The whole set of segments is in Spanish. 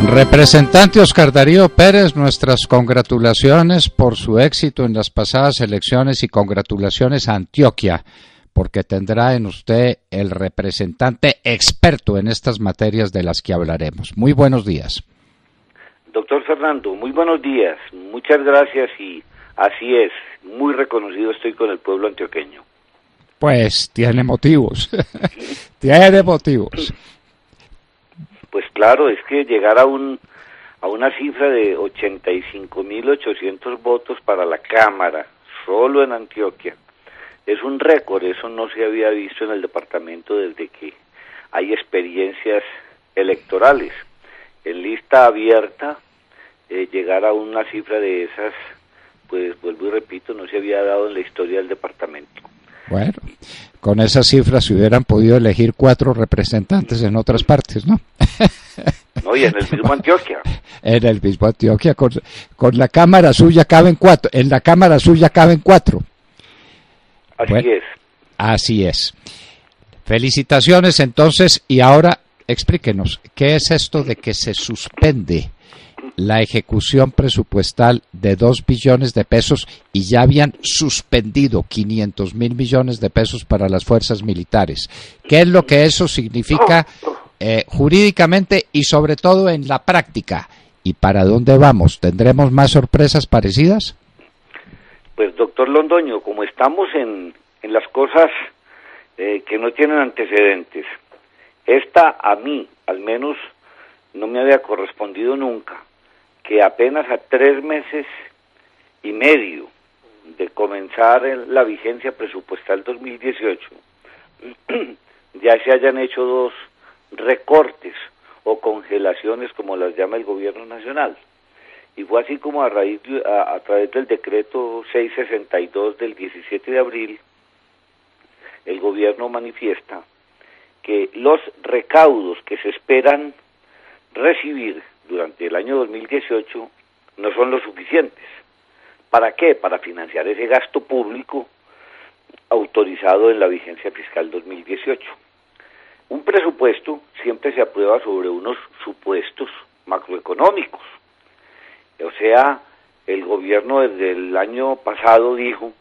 Representante Oscar Darío Pérez, nuestras congratulaciones por su éxito en las pasadas elecciones y congratulaciones a Antioquia, porque tendrá en usted el representante experto en estas materias de las que hablaremos. Muy buenos días. Doctor Fernando, muy buenos días, muchas gracias y así es, muy reconocido estoy con el pueblo antioqueño. Pues tiene motivos, tiene motivos. Pues claro, es que llegar a una cifra de 85.800 votos para la Cámara, solo en Antioquia, es un récord, eso no se había visto en el departamento desde que hay experiencias electorales. En lista abierta, llegar a una cifra de esas, pues vuelvo y repito, no se había dado en la historia del departamento. Bueno, con esas cifras se hubieran podido elegir 4 representantes en otras partes, ¿no? No, y en el mismo Antioquia. En el mismo Antioquia, con la Cámara suya caben 4, en la Cámara suya caben 4. Así bueno, es. Así es. Felicitaciones entonces, y ahora explíquenos, ¿qué es esto de que se suspende la ejecución presupuestal de 2 billones de pesos y ya habían suspendido 500.000 millones de pesos para las fuerzas militares? ¿Qué es lo que eso significa jurídicamente y sobre todo en la práctica? ¿Y para dónde vamos? ¿Tendremos más sorpresas parecidas? Pues doctor Londoño, como estamos en las cosas que no tienen antecedentes, esta a mí al menos no me había correspondido nunca, que apenas a 3 meses y medio de comenzar la vigencia presupuestal 2018, ya se hayan hecho 2 recortes o congelaciones, como las llama el gobierno nacional. Y fue así como a través del decreto 662 del 17 de abril, el gobierno manifiesta que los recaudos que se esperan recibir durante el año 2018 no son lo suficientes. ¿Para qué? Para financiar ese gasto público autorizado en la vigencia fiscal 2018. Un presupuesto siempre se aprueba sobre unos supuestos macroeconómicos. O sea, el gobierno desde el año pasado dijo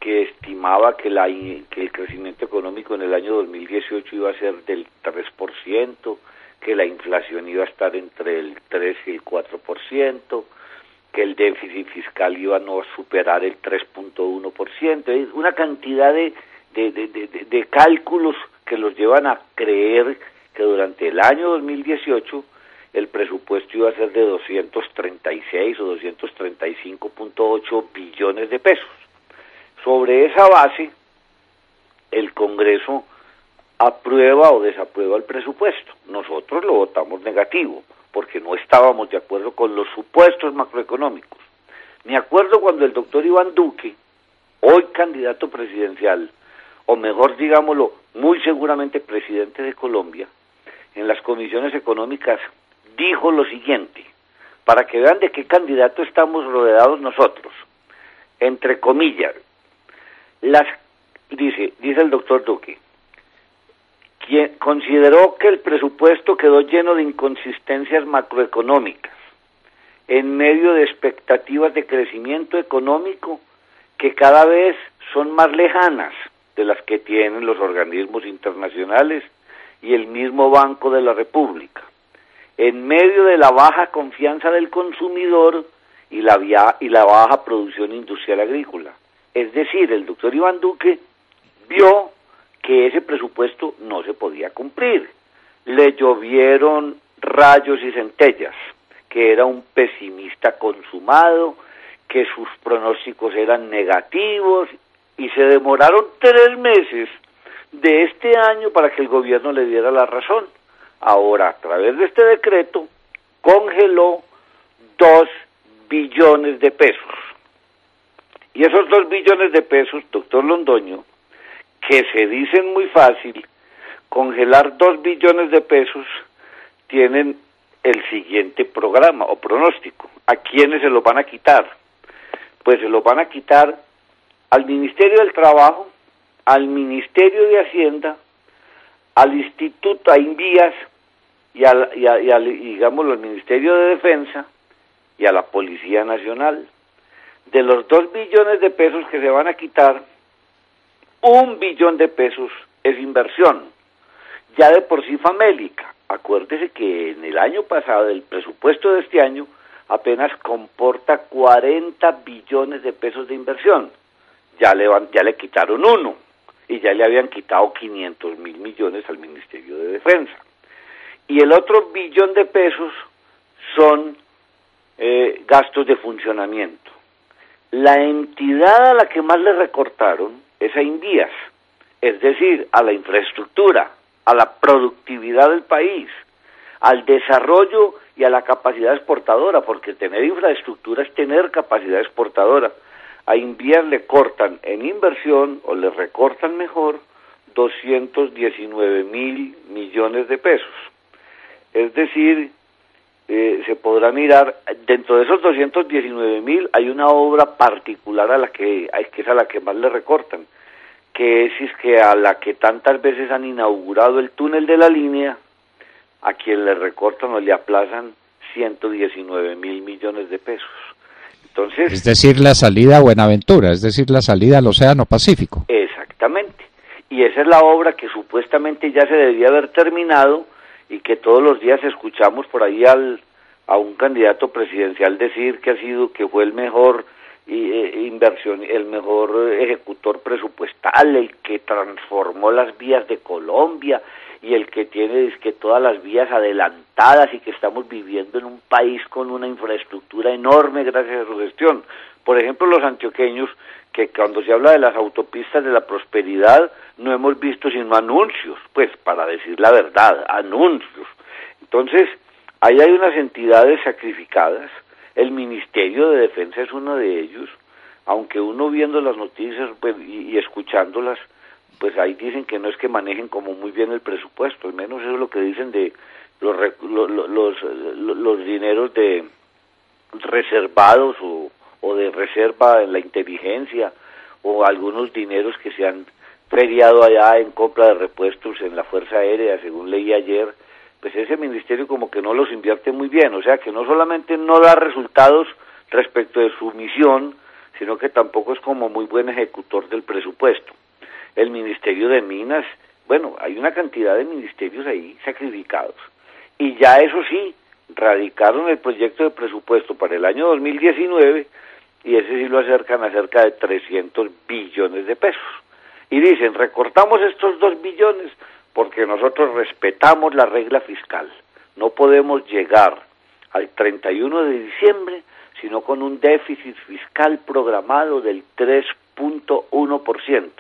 que estimaba que el crecimiento económico en el año 2018 iba a ser del 3%, que la inflación iba a estar entre el 3 y el 4%, que el déficit fiscal iba a no superar el 3.1%, es una cantidad de cálculos que los llevan a creer que durante el año 2018 el presupuesto iba a ser de 236 o 235.8 billones de pesos. Sobre esa base, el Congreso aprueba o desaprueba el presupuesto. Nosotros lo votamos negativo, porque no estábamos de acuerdo con los supuestos macroeconómicos. Me acuerdo cuando el doctor Iván Duque, hoy candidato presidencial, o mejor digámoslo, muy seguramente presidente de Colombia, en las comisiones económicas dijo lo siguiente, para que vean de qué candidato estamos rodeados nosotros, entre comillas, dice el doctor Duque, quien consideró que el presupuesto quedó lleno de inconsistencias macroeconómicas, en medio de expectativas de crecimiento económico que cada vez son más lejanas de las que tienen los organismos internacionales y el mismo Banco de la República, en medio de la baja confianza del consumidor y la baja producción industrial agrícola. Es decir, el doctor Iván Duque vio que ese presupuesto no se podía cumplir. Le llovieron rayos y centellas, que era un pesimista consumado, que sus pronósticos eran negativos, y se demoraron 3 meses de este año para que el gobierno le diera la razón. Ahora, a través de este decreto, congeló 2 billones de pesos. Y esos 2 billones de pesos, doctor Londoño, que se dicen muy fácil, congelar 2 billones de pesos, tienen el siguiente programa o pronóstico. ¿A quiénes se los van a quitar? Pues se los van a quitar al Ministerio del Trabajo, al Ministerio de Hacienda, al Instituto, a Invías digámoslo, al Ministerio de Defensa y a la Policía Nacional. De los 2 billones de pesos que se van a quitar, 1 billón de pesos es inversión, ya de por sí famélica. Acuérdese que en el año pasado, el presupuesto de este año, apenas comporta 40 billones de pesos de inversión. Ya le quitaron 1 y ya le habían quitado 500.000 millones al Ministerio de Defensa. Y el otro billón de pesos son gastos de funcionamiento. La entidad a la que más le recortaron es a Invías, es decir, a la infraestructura, a la productividad del país, al desarrollo y a la capacidad exportadora, porque tener infraestructura es tener capacidad exportadora. A Invías le cortan en inversión, o le recortan mejor, 219.000 millones de pesos. Es decir, se podrá mirar, dentro de esos 219.000 hay una obra particular que es a la que más le recortan, que es que a la que tantas veces han inaugurado el túnel de la línea, a quien le recortan o le aplazan 119.000 millones de pesos. Entonces, es decir, la salida a Buenaventura, es decir, la salida al Océano Pacífico. Exactamente. Y esa es la obra que supuestamente ya se debía haber terminado y que todos los días escuchamos por ahí a un candidato presidencial decir que fue el mejor inversión, el mejor ejecutor presupuestal, el que transformó las vías de Colombia y el que tiene todas las vías adelantadas y que estamos viviendo en un país con una infraestructura enorme gracias a su gestión. Por ejemplo, los antioqueños, que cuando se habla de las autopistas de la prosperidad no hemos visto sino anuncios, pues para decir la verdad, anuncios. Entonces, ahí hay unas entidades sacrificadas, el Ministerio de Defensa es uno de ellos, aunque uno viendo las noticias pues, y escuchándolas, pues ahí dicen que no es que manejen como muy bien el presupuesto, al menos eso es lo que dicen de los dineros de reservados o de reserva en la inteligencia, o algunos dineros que se han feriado allá en compra de repuestos en la Fuerza Aérea, según leí ayer. Pues ese ministerio como que no los invierte muy bien, o sea que no solamente no da resultados respecto de su misión, sino que tampoco es como muy buen ejecutor del presupuesto. El Ministerio de Minas, bueno, hay una cantidad de ministerios ahí sacrificados, y ya eso sí, radicaron el proyecto de presupuesto para el año 2019, y ese sí lo acercan a cerca de 300 billones de pesos. Y dicen, recortamos estos 2 billones, porque nosotros respetamos la regla fiscal. No podemos llegar al 31 de diciembre sino con un déficit fiscal programado del 3.1%.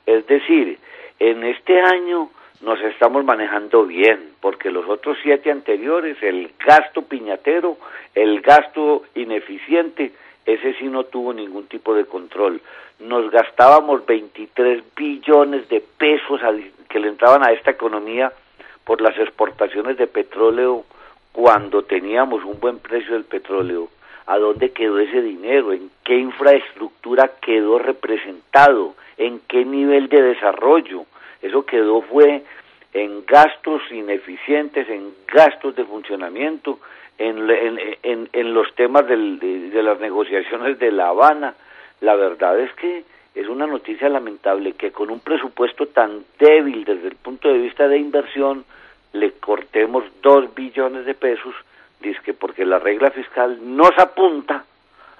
Es decir, en este año nos estamos manejando bien, porque los otros 7 anteriores, el gasto piñatero, el gasto ineficiente, ese sí no tuvo ningún tipo de control. Nos gastábamos 23 billones de pesos que le entraban a esta economía por las exportaciones de petróleo cuando teníamos un buen precio del petróleo. ¿A dónde quedó ese dinero? ¿En qué infraestructura quedó representado? ¿En qué nivel de desarrollo? Eso fue en gastos ineficientes, en gastos de funcionamiento, en los temas de las negociaciones de La Habana. La verdad es que es una noticia lamentable que con un presupuesto tan débil desde el punto de vista de inversión le cortemos 2 billones de pesos, dizque porque la regla fiscal nos apunta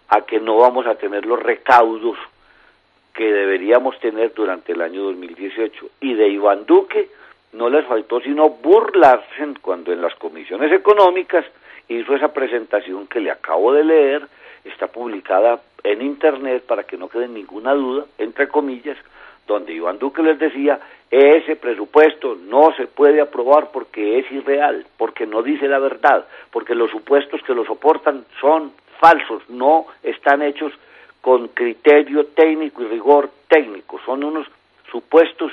a que no vamos a tener los recaudos que deberíamos tener durante el año 2018. Y de Iván Duque no les faltó sino burlarse cuando en las comisiones económicas hizo esa presentación que le acabo de leer, está publicada en internet para que no quede ninguna duda, entre comillas, donde Iván Duque les decía, ese presupuesto no se puede aprobar porque es irreal, porque no dice la verdad, porque los supuestos que lo soportan son falsos, no están hechos con criterio técnico y rigor técnico, son unos supuestos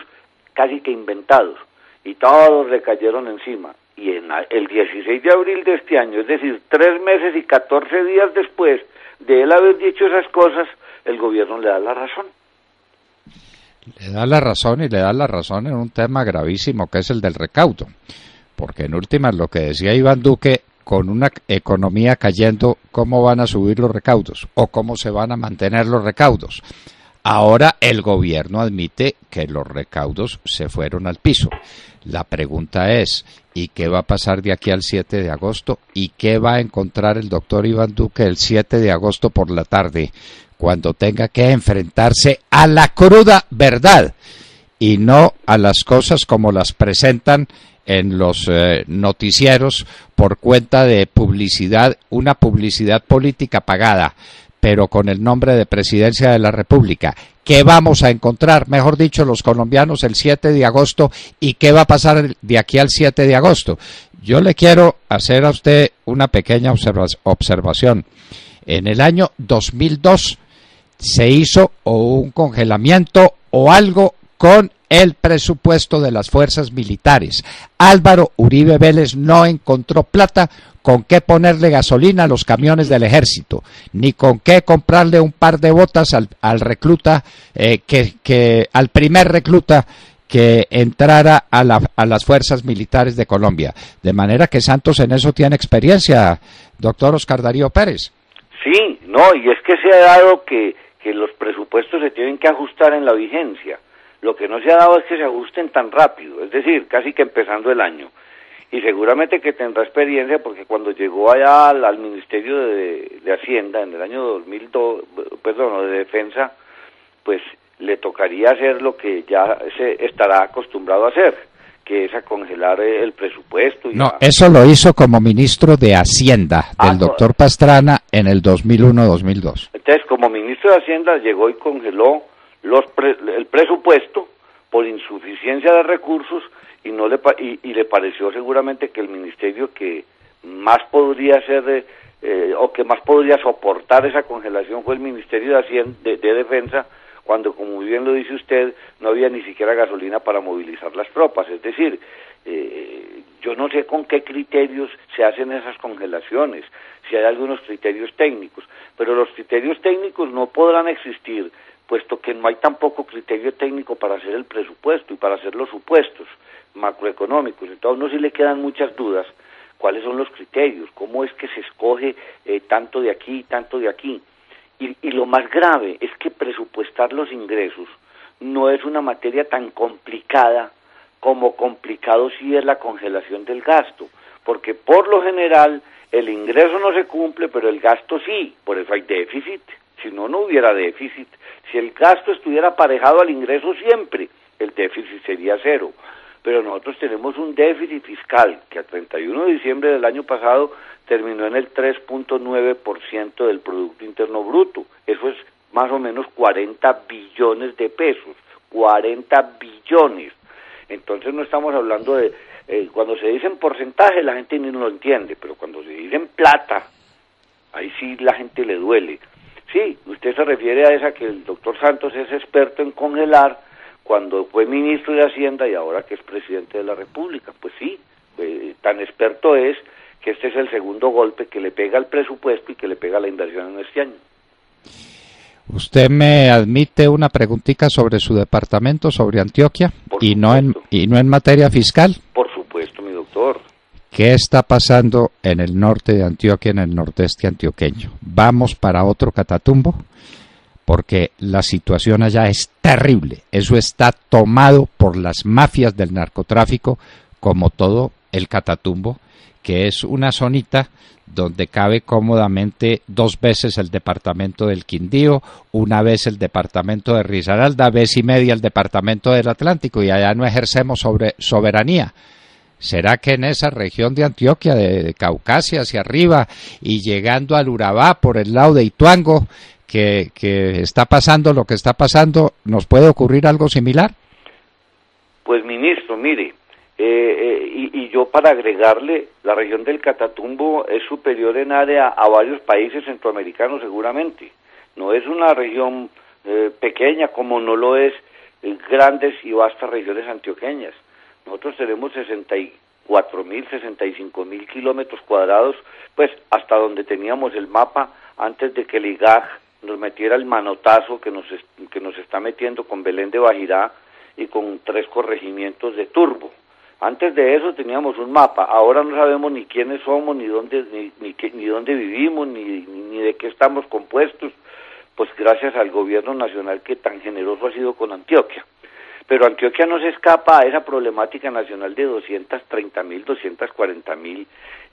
casi que inventados, y todos le cayeron encima. Y el 16 de abril de este año, es decir, 3 meses y 14 días después de él haber dicho esas cosas, el gobierno le da la razón. Le da la razón, y le da la razón en un tema gravísimo que es el del recaudo, porque en últimas lo que decía Iván Duque, con una economía cayendo, ¿cómo van a subir los recaudos? ¿O cómo se van a mantener los recaudos? Ahora el gobierno admite que los recaudos se fueron al piso. La pregunta es, ¿y qué va a pasar de aquí al 7 de agosto? ¿Y qué va a encontrar el doctor Iván Duque el 7 de agosto por la tarde, cuando tenga que enfrentarse a la cruda verdad y no a las cosas como las presentan en los noticieros por cuenta de publicidad, una publicidad política pagada, pero con el nombre de Presidencia de la República? ¿Qué vamos a encontrar, mejor dicho, los colombianos el 7 de agosto y qué va a pasar de aquí al 7 de agosto? Yo le quiero hacer a usted una pequeña observación. En el año 2002 se hizo o un congelamiento o algo con el presupuesto de las fuerzas militares. Álvaro Uribe Vélez no encontró plata con qué ponerle gasolina a los camiones del ejército, ni con qué comprarle un par de botas al recluta, al primer recluta que entrara a las fuerzas militares de Colombia. De manera que Santos en eso tiene experiencia, doctor Oscar Darío Pérez. Sí, no, y es que se ha dado que los presupuestos se tienen que ajustar en la vigencia. Lo que no se ha dado es que se ajusten tan rápido, es decir, casi que empezando el año. Y seguramente que tendrá experiencia porque cuando llegó allá al Ministerio de Hacienda en el año 2002, perdón, de Defensa, pues le tocaría hacer lo que ya se estará acostumbrado a hacer, que es a congelar el presupuesto. No, eso lo hizo como ministro de Hacienda del doctor Pastrana en el 2001-2002. Entonces, como ministro de Hacienda llegó y congeló el presupuesto por insuficiencia de recursos y le pareció seguramente que el ministerio que más podría hacer o que más podría soportar esa congelación fue el Ministerio de Hacienda, de Defensa, cuando, como muy bien lo dice usted, no había ni siquiera gasolina para movilizar las tropas. Es decir, yo no sé con qué criterios se hacen esas congelaciones, si hay algunos criterios técnicos, pero los criterios técnicos no podrán existir, puesto que no hay tampoco criterio técnico para hacer el presupuesto y para hacer los supuestos macroeconómicos. Entonces a uno sí le quedan muchas dudas, cuáles son los criterios, cómo es que se escoge tanto de aquí y tanto de aquí. Y lo más grave es que presupuestar los ingresos no es una materia tan complicada como complicado sí es la congelación del gasto, porque por lo general el ingreso no se cumple, pero el gasto sí, por eso hay déficit. Si no, no hubiera déficit. Si el gasto estuviera aparejado al ingreso siempre, el déficit sería cero. Pero nosotros tenemos un déficit fiscal que a 31 de diciembre del año pasado terminó en el 3.9% del Producto Interno Bruto. Eso es más o menos 40 billones de pesos, 40 billones. Entonces no estamos hablando de, cuando se dice en porcentaje la gente ni lo entiende, pero cuando se dice en plata, ahí sí la gente le duele. Sí, usted se refiere a esa que el doctor Santos es experto en congelar cuando fue ministro de Hacienda y ahora que es presidente de la República. Pues sí, tan experto es que este es el segundo golpe que le pega al presupuesto y que le pega a la inversión en este año. ¿Usted me admite una preguntita sobre su departamento, sobre Antioquia, y no en materia fiscal? Por supuesto, mi doctor. ¿Qué está pasando en el norte de Antioquia, en el nordeste antioqueño? ¿Vamos para otro Catatumbo? Porque la situación allá es terrible. Eso está tomado por las mafias del narcotráfico, como todo el Catatumbo, que es una zonita donde cabe cómodamente 2 veces el departamento del Quindío, 1 vez el departamento de Risaralda, 1.5 veces el departamento del Atlántico, y allá no ejercemos soberanía. ¿Será que en esa región de Antioquia, de Caucasia hacia arriba y llegando al Urabá por el lado de Ituango, que está pasando lo que está pasando, nos puede ocurrir algo similar? Pues ministro, mire, y yo para agregarle, la región del Catatumbo es superior en área a varios países centroamericanos seguramente. No es una región pequeña como no lo es grandes y vastas regiones antioqueñas. Nosotros tenemos 64.000, 65.000 kilómetros cuadrados, pues hasta donde teníamos el mapa antes de que el IGAG nos metiera el manotazo que nos está metiendo con Belén de Bajirá y con 3 corregimientos de Turbo. Antes de eso teníamos un mapa, ahora no sabemos ni quiénes somos, ni dónde vivimos, ni de qué estamos compuestos, pues gracias al gobierno nacional que tan generoso ha sido con Antioquia. Pero Antioquia no se escapa a esa problemática nacional de 230.000, 240.000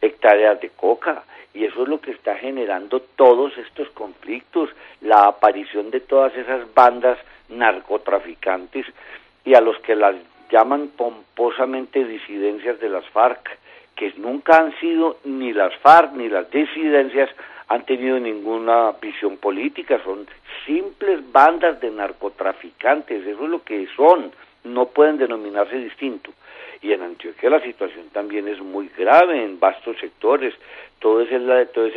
hectáreas de coca, y eso es lo que está generando todos estos conflictos, la aparición de todas esas bandas narcotraficantes, y a los que las llaman pomposamente disidencias de las FARC, que nunca han sido ni las FARC ni las disidencias han tenido ninguna visión política, son simples bandas de narcotraficantes, eso es lo que son, no pueden denominarse distinto. Y en Antioquia la situación también es muy grave en vastos sectores, todo ese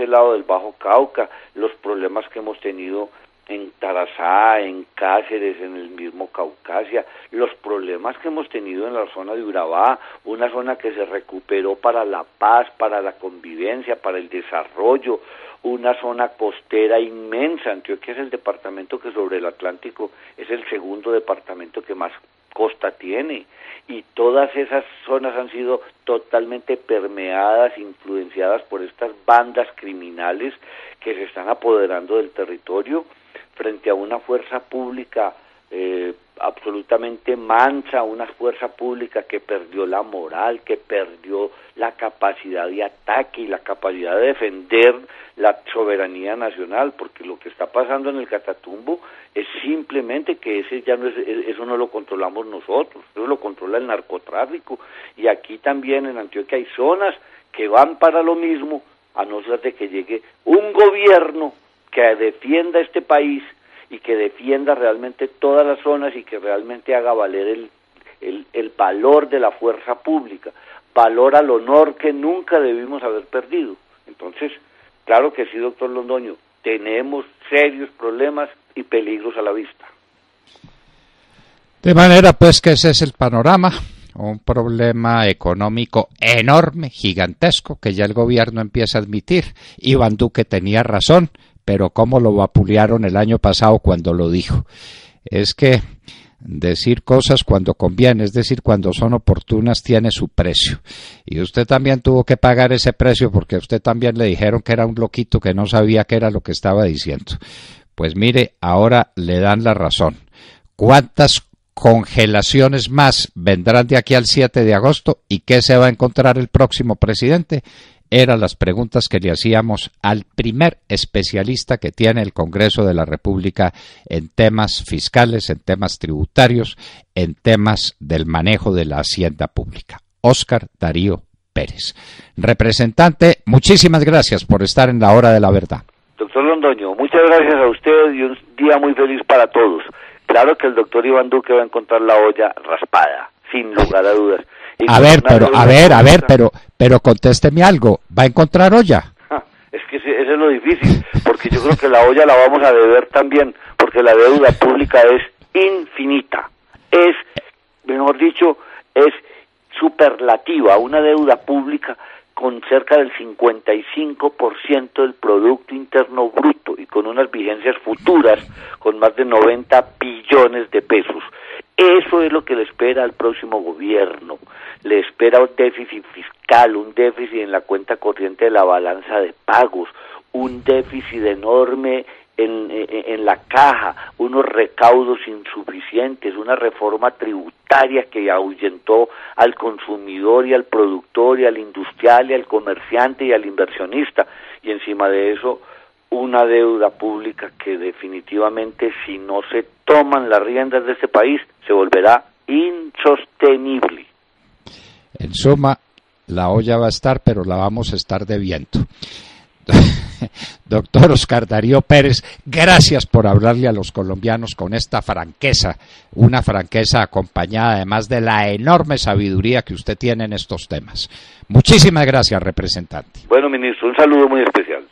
lado del Bajo Cauca, los problemas que hemos tenido en Tarazá, en Cáceres, en el mismo Caucasia, los problemas que hemos tenido en la zona de Urabá, una zona que se recuperó para la paz, para la convivencia, para el desarrollo, una zona costera inmensa. Antioquia es el departamento que sobre el Atlántico es el segundo departamento que más costa tiene, y todas esas zonas han sido totalmente permeadas, influenciadas por estas bandas criminales que se están apoderando del territorio frente a una fuerza pública absolutamente mansa, una fuerza pública que perdió la moral, que perdió la capacidad de ataque y la capacidad de defender la soberanía nacional, porque lo que está pasando en el Catatumbo es simplemente que eso no lo controlamos nosotros, eso lo controla el narcotráfico, y aquí también en Antioquia hay zonas que van para lo mismo, a no ser de que llegue un gobierno que defienda este país y que defienda realmente todas las zonas y que realmente haga valer el valor de la fuerza pública, valor al honor que nunca debimos haber perdido. Entonces, claro que sí, doctor Londoño, tenemos serios problemas y peligros a la vista. De manera pues que ese es el panorama, un problema económico enorme, gigantesco, que ya el gobierno empieza a admitir. Iván Duque tenía razón, pero cómo lo vapulearon el año pasado cuando lo dijo. Es que decir cosas cuando conviene, es decir, cuando son oportunas, tiene su precio. Y usted también tuvo que pagar ese precio porque a usted también le dijeron que era un loquito que no sabía qué era lo que estaba diciendo. Pues mire, ahora le dan la razón. ¿Cuántas congelaciones más vendrán de aquí al 7 de agosto? ¿Y qué se va a encontrar el próximo presidente? Eran las preguntas que le hacíamos al primer especialista que tiene el Congreso de la República en temas fiscales, en temas tributarios, en temas del manejo de la hacienda pública, Óscar Darío Pérez. Representante, muchísimas gracias por estar en la Hora de la Verdad. Doctor Londoño, muchas gracias a usted y un día muy feliz para todos. Claro que el doctor Iván Duque va a encontrar la olla raspada, sin lugar a dudas. Pero contésteme algo, ¿va a encontrar olla? Es que eso es lo difícil, porque yo creo que la olla la vamos a deber también, porque la deuda pública es infinita, es, mejor dicho, es superlativa, una deuda pública con cerca del 55% del Producto Interno Bruto y con unas vigencias futuras con más de 90 billones de pesos. Eso es lo que le espera al próximo gobierno. Le espera un déficit fiscal, un déficit en la cuenta corriente de la balanza de pagos, un déficit enorme en la caja, unos recaudos insuficientes, una reforma tributaria que ahuyentó al consumidor y al productor y al industrial y al comerciante y al inversionista, y encima de eso una deuda pública que definitivamente, si no se toman las riendas de este país, se volverá insostenible. En suma, la olla va a estar, pero la vamos a estar debiendo. Doctor Óscar Darío Pérez, gracias por hablarle a los colombianos con esta franqueza, una franqueza acompañada además de la enorme sabiduría que usted tiene en estos temas. Muchísimas gracias, representante. Bueno, ministro, un saludo muy especial.